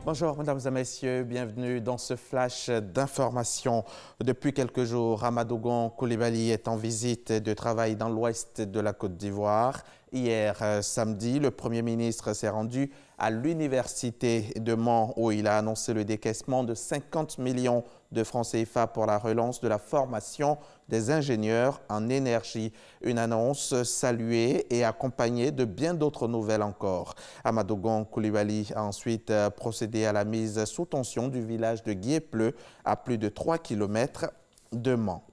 Bonjour, mesdames et messieurs, bienvenue dans ce flash d'information. Depuis quelques jours, Amadogon Coulibaly est en visite de travail dans l'ouest de la Côte d'Ivoire. Hier, samedi, le Premier ministre s'est rendu à l'université de Mans où il a annoncé le décaissement de 50 millions de francs CFA pour la relance de la formation des ingénieurs en énergie. Une annonce saluée et accompagnée de bien d'autres nouvelles encore. Amadogon Coulibaly a ensuite procédé à la mise sous tension du village de Guiépleu, à plus de 3 km de Mans.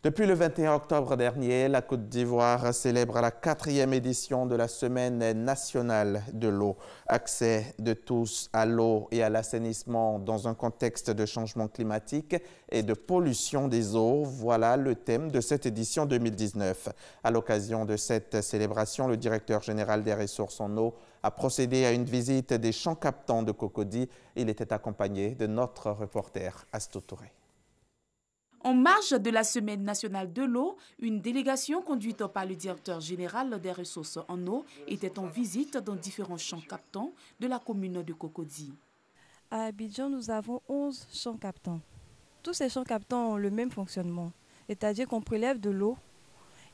Depuis le 21 octobre dernier, la Côte d'Ivoire célèbre la 4e édition de la Semaine nationale de l'eau. Accès de tous à l'eau et à l'assainissement dans un contexte de changement climatique et de pollution des eaux, voilà le thème de cette édition 2019. À l'occasion de cette célébration, le directeur général des ressources en eau a procédé à une visite des champs captants de Cocody. Il était accompagné de notre reporter Astou Touré. En marge de la Semaine nationale de l'eau, une délégation conduite par le directeur général des ressources en eau était en visite dans différents champs captants de la commune de Cocody. À Abidjan, nous avons 11 champs captants. Tous ces champs captants ont le même fonctionnement, c'est-à-dire qu'on prélève de l'eau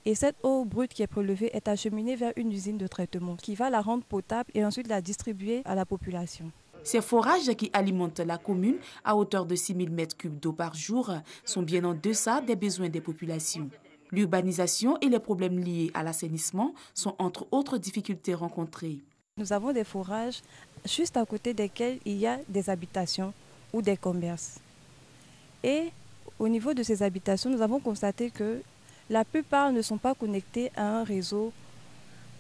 et cette eau brute qui est prélevée est acheminée vers une usine de traitement qui va la rendre potable et ensuite la distribuer à la population. Ces forages qui alimentent la commune à hauteur de 6 000 m3 d'eau par jour sont bien en deçà des besoins des populations. L'urbanisation et les problèmes liés à l'assainissement sont entre autres difficultés rencontrées. Nous avons des forages juste à côté desquels il y a des habitations ou des commerces. Et au niveau de ces habitations, nous avons constaté que la plupart ne sont pas connectés à un réseau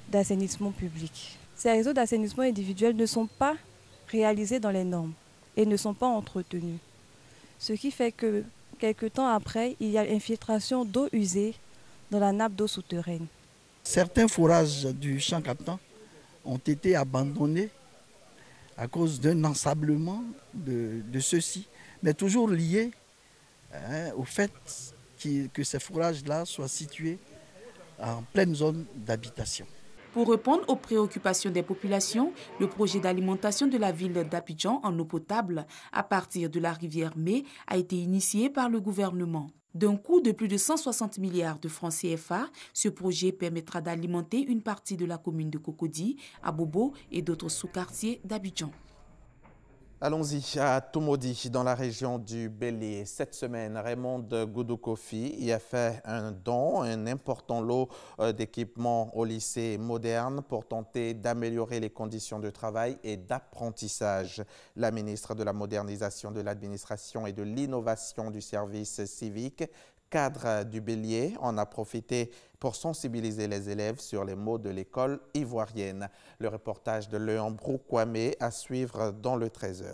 d'assainissement public. Ces réseaux d'assainissement individuels ne sont pas réalisés dans les normes et ne sont pas entretenus. Ce qui fait que quelque temps après, il y a l'infiltration d'eau usée dans la nappe d'eau souterraine. Certains forages du champ captant ont été abandonnés à cause d'un ensablement de ceux-ci, mais toujours liés au fait que ces forages-là soient situés en pleine zone d'habitation. Pour répondre aux préoccupations des populations, le projet d'alimentation de la ville d'Abidjan en eau potable à partir de la rivière Mé a été initié par le gouvernement. D'un coût de plus de 160 milliards de francs CFA, ce projet permettra d'alimenter une partie de la commune de Cocody, Abobo et d'autres sous-quartiers d'Abidjan. Allons-y à Tomodi, dans la région du Bélier. Cette semaine, Raymond Goudou-Kofi y a fait un don, un important lot d'équipements au lycée moderne pour tenter d'améliorer les conditions de travail et d'apprentissage. La ministre de la Modernisation de l'Administration et de l'Innovation du service civique, cadre du Bélier, en a profité pour sensibiliser les élèves sur les maux de l'école ivoirienne. Le reportage de Léon Broukwame à suivre dans le 13h.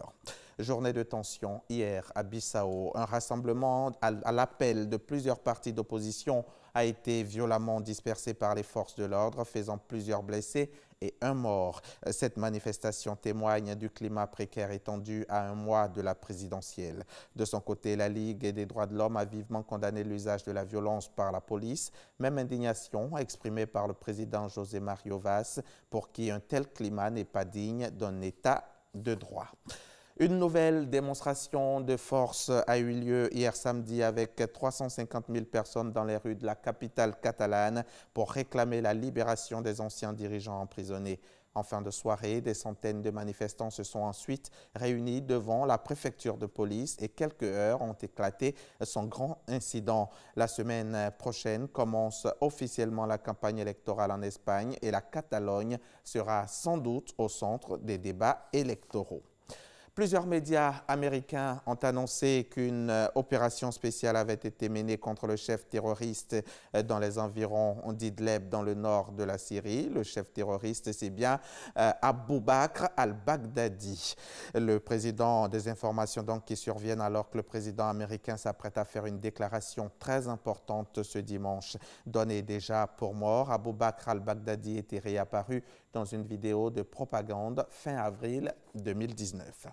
Journée de tension hier à Bissau. Un rassemblement à l'appel de plusieurs partis d'opposition a été violemment dispersé par les forces de l'ordre, faisant plusieurs blessés et un mort. Cette manifestation témoigne du climat précaire étendu à un mois de la présidentielle. De son côté, la Ligue des droits de l'homme a vivement condamné l'usage de la violence par la police. Même indignation exprimée par le président José Mario Vaz, pour qui un tel climat n'est pas digne d'un État de droit. Une nouvelle démonstration de force a eu lieu hier samedi avec 350 000 personnes dans les rues de la capitale catalane pour réclamer la libération des anciens dirigeants emprisonnés. En fin de soirée, des centaines de manifestants se sont ensuite réunis devant la préfecture de police et quelques heures ont éclaté sans grand incident. La semaine prochaine commence officiellement la campagne électorale en Espagne et la Catalogne sera sans doute au centre des débats électoraux. Plusieurs médias américains ont annoncé qu'une opération spéciale avait été menée contre le chef terroriste dans les environs d'Idleb, dans le nord de la Syrie. Le chef terroriste, c'est bien Abou Bakr al-Baghdadi. Le président des informations donc qui surviennent alors que le président américain s'apprête à faire une déclaration très importante ce dimanche. Donné déjà pour mort, Abou Bakr al-Baghdadi était réapparu dans une vidéo de propagande fin avril 2019.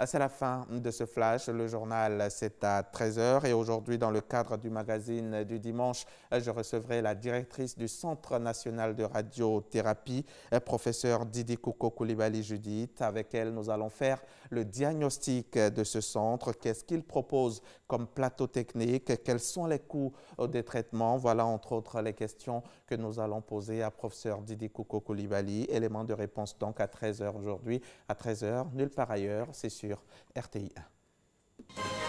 C'est la fin de ce flash. Le journal, c'est à 13h. Et aujourd'hui, dans le cadre du magazine du dimanche, je recevrai la directrice du Centre national de radiothérapie, professeur Didi Koko Coulibaly Judith. Avec elle, nous allons faire le diagnostic de ce centre. Qu'est-ce qu'il propose comme plateau technique? Quels sont les coûts des traitements? Voilà, entre autres, les questions que nous allons poser à professeur Didi Koko Coulibaly. Élément de réponse donc à 13h aujourd'hui. À 13h, nulle part ailleurs, c'est sur RTI 1.